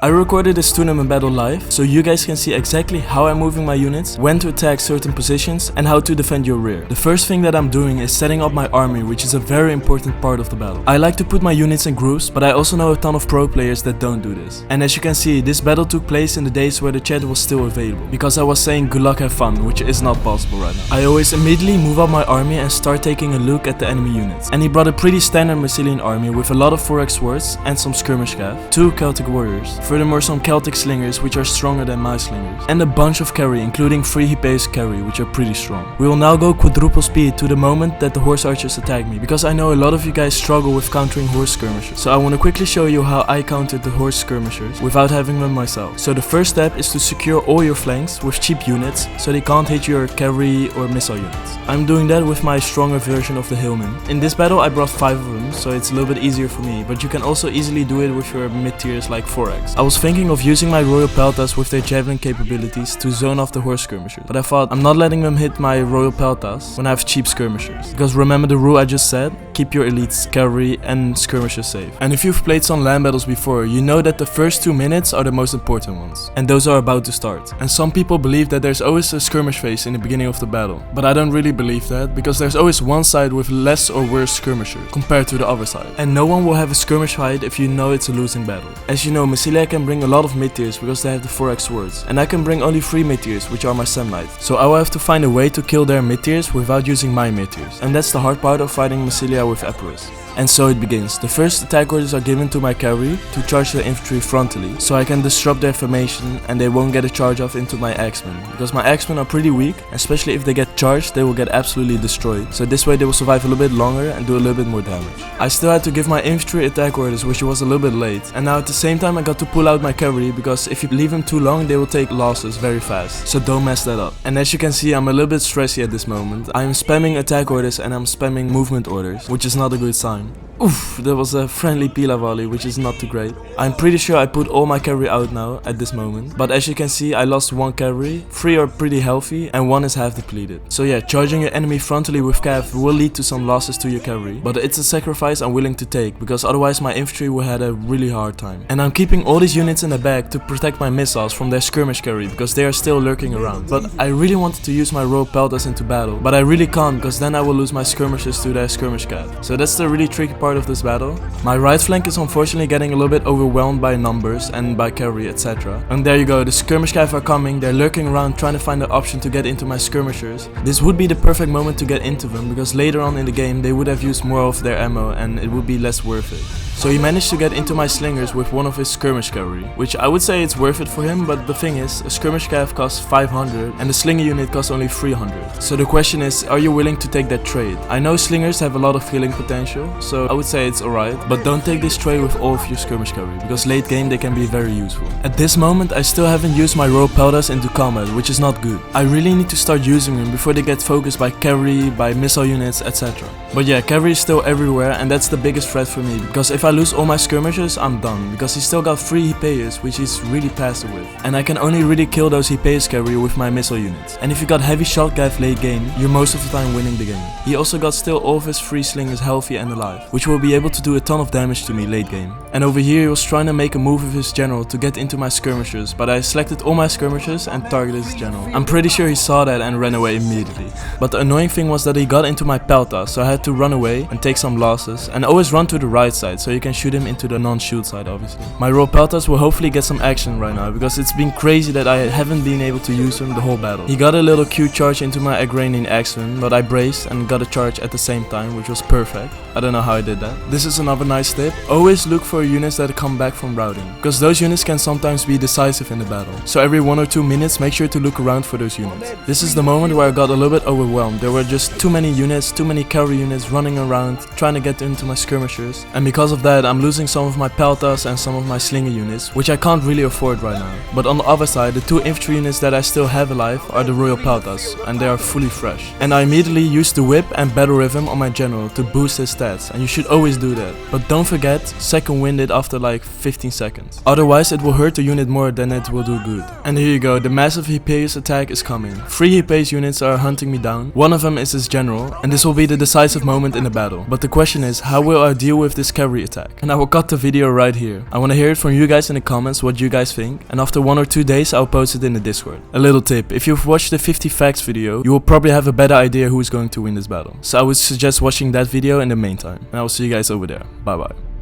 I recorded this tournament battle live, so you guys can see exactly how I'm moving my units, when to attack certain positions, and how to defend your rear. The first thing that I'm doing is setting up my army, which is a very important part of the battle. I like to put my units in groups, but I also know a ton of pro players that don't do this. And as you can see, this battle took place in the days where the chat was still available, because I was saying good luck, have fun, which is not possible right now. I always immediately move up my army and start taking a look at the enemy units. And he brought a pretty standard Massilian army with a lot of 4x swords and some skirmish cav, 2 Celtic warriors, furthermore some Celtic slingers which are stronger than my slingers, and a bunch of carry including 3 Epirus carry which are pretty strong. We will now go quadruple speed to the moment that the horse archers attack me, because I know a lot of you guys struggle with countering horse skirmishers. So I want to quickly show you how I countered the horse skirmishers without having them myself. So the first step is to secure all your flanks with cheap units so they can't hit your carry or missile units. I'm doing that with my stronger version of the hillman. In this battle I brought 5 of them, so it's a little bit easier for me, but you can also easily do it with your mid tiers like 4x. I was thinking of using my royal peltas with their javelin capabilities to zone off the horse skirmishers, but I thought I'm not letting them hit my royal peltas when I have cheap skirmishers, because remember the rule I just said, keep your elites, carry and skirmishers safe. And if you've played some land battles before, you know that the first 2 minutes are the most important ones, and those are about to start. And some people believe that there's always a skirmish phase in the beginning of the battle, but I don't really believe that, because there's always one side with less or worse skirmishers compared to the other side, and no one will have a skirmish fight if you know it's a losing battle. As you know, Massilia can bring a lot of mid tiers because they have the 4x swords, and I can bring only 3 mid tiers, which are my Samnites, so I will have to find a way to kill their mid tiers without using my mid tiers, and that's the hard part of fighting Massilia with Epirus. And so it begins. The first attack orders are given to my cavalry to charge the infantry frontally, so I can disrupt their formation and they won't get a charge off into my axemen, because my axemen are pretty weak, especially if they get charged they will get absolutely destroyed, so this way they will survive a little bit longer and do a little bit more damage. I still had to give my infantry attack orders, which was a little bit late, and now at the same time I got to pull out my cavalry, because if you leave them too long they will take losses very fast, so don't mess that up. And as you can see, I'm a little bit stressy at this moment. I'm spamming attack orders and I'm spamming movement orders, which is not a good sign. Oof, that was a friendly Pila volley, which is not too great. I'm pretty sure I put all my cavalry out now at this moment, but as you can see I lost 1 cavalry, 3 are pretty healthy and 1 is half depleted. So yeah, charging your enemy frontally with cav will lead to some losses to your cavalry, but it's a sacrifice I'm willing to take, because otherwise my infantry will have a really hard time. And I'm keeping all these units in the back to protect my missiles from their skirmish cavalry, because they are still lurking around. But I really wanted to use my royal peltas into battle, but I really can't, because then I will lose my skirmishers to their skirmish cav. So that's the really tricky part of this battle. My right flank is unfortunately getting a little bit overwhelmed by numbers and by cavalry, etc. And there you go, the skirmish cav are coming, they're lurking around trying to find an option to get into my skirmishers. This would be the perfect moment to get into them, because later on in the game they would have used more of their ammo and it would be less worth it. So he managed to get into my slingers with one of his skirmish cavalry, which I would say it's worth it for him, but the thing is, a skirmish cav costs 500 and the slinger unit costs only 300. So the question is, are you willing to take that trade? I know slingers have a lot of healing potential, so I would say it's alright, but don't take this trade with all of your skirmish cavalry, because late game they can be very useful. At this moment I still haven't used my royal peltas into combat, which is not good. I really need to start using them before they get focused by cavalry, by missile units, etc. But yeah, cavalry is still everywhere and that's the biggest threat for me, because if I lose all my skirmishers, I'm done, because he still got 3 Epirus, which he's really passive with, and I can only really kill those Epirus cavalry with my missile units. And if you got heavy shot cav late game, you're most of the time winning the game. He also got still all of his 3 slingers healthy and alive, which will be able to do a ton of damage to me late game. And over here he was trying to make a move with his general to get into my skirmishers, but I selected all my skirmishers and targeted his general. I'm pretty sure he saw that and ran away immediately. But the annoying thing was that he got into my pelta, so I had to run away and take some losses, and always run to the right side so you can shoot him into the non-shield side obviously. My royal peltas will hopefully get some action right now, because it's been crazy that I haven't been able to use them the whole battle. He got a little cute charge into my Agranian axeman, but I braced and got a charge at the same time, which was perfect. I don't know how I did that. This is another nice tip. Always look for units that come back from routing, because those units can sometimes be decisive in the battle. So every 1 or 2 minutes make sure to look around for those units. This is the moment where I got a little bit overwhelmed. There were just too many units, too many cavalry units running around trying to get into my skirmishers, and because of that I'm losing some of my peltas and some of my slinger units, which I can't really afford right now. But on the other side, the 2 infantry units that I still have alive are the royal peltas, and they are fully fresh. And I immediately used the whip and battle rhythm on my general to boost his stats, and you should always do that. But don't forget, second wind it after like 15 seconds. Otherwise it will hurt the unit more than it will do good. And here you go, the massive Epirus attack is coming. 3 Epirus units are hunting me down. One of them is his general, and this will be the decisive moment in the battle. But the question is, how will I deal with this cavalry attack? And I will cut the video right here. I want to hear it from you guys in the comments what you guys think, and after 1 or 2 days I'll post it in the Discord. A little tip, if you've watched the 50 facts video, you will probably have a better idea who is going to win this battle. So I would suggest watching that video in the meantime. And I will see you guys over there. Bye bye.